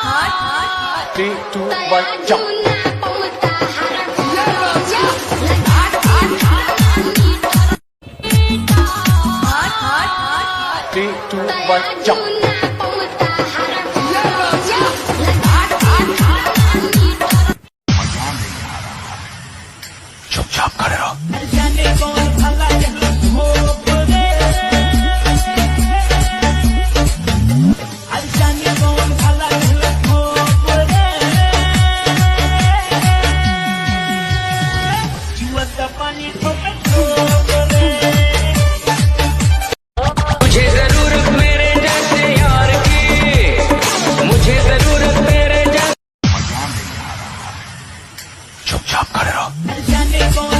3, 2, 1, jump. 3, 2, 1, jump. चुपचाप खड़े रहो। मुझे जरूरत मेरे जैसे यार की, मुझे जरूरत मेरे जैसे। चुपचाप खड़े रहो।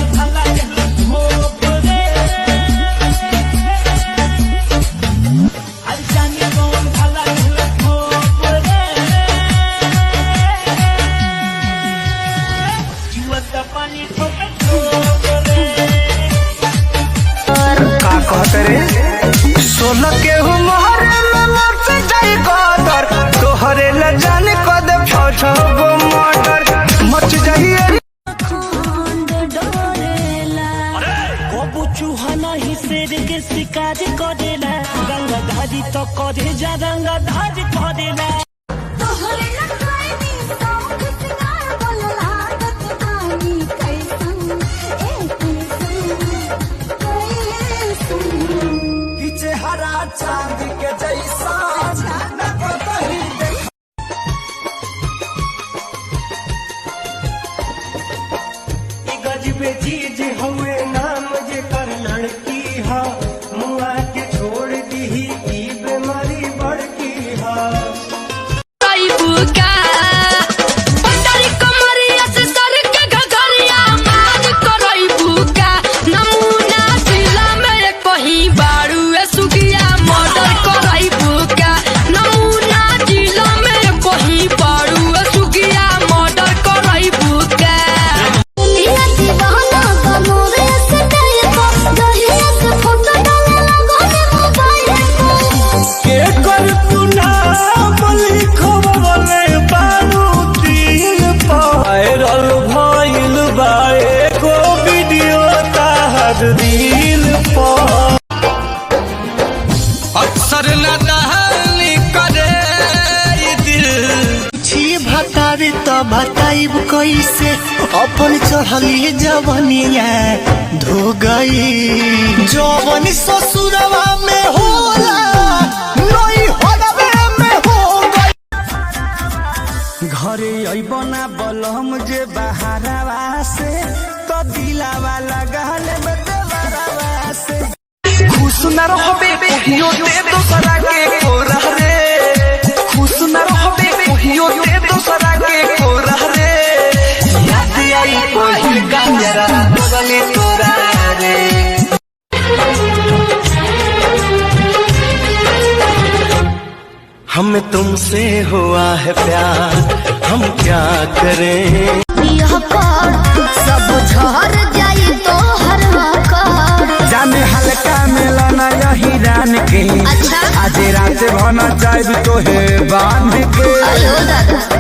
सोलह के मोहरे से जाई कदर तोहरे ल जाने कद छो मर्डर मच जाइए कबू चूहा नहीं शेर के शिकार करेला गंगाधारी तो करे जा रंगाधारी करेला चेहरा चांद के जैसा गजबे चीज हुए नाम जे कर लड़की हा मुआ के छोड़ दी ई बीमारी बड़की हा अक्सर न दहली करे दिल छी भतारी तो बताइब कैसे अपन चढ़ली जवनिया धो गई जवन ससुरवा में होला नई होलवे में हो गई घरे अइबना बलम जे बहारवा से तो दिलावा लगल में देवरवा से खुश न रहबे कहियो दे दोसरा के कोरा रे खुश न रहबे कहियो दे दोसरा के कोरा रे याद आई कोई कंजरा बगले तोरा रे हमें तुमसे हुआ है प्यार हम क्या करें सब झर जाई तो हर जाने हल्का मिलाना यही रान के अच्छा। आज रात भना चाहे तो है बांध के दादा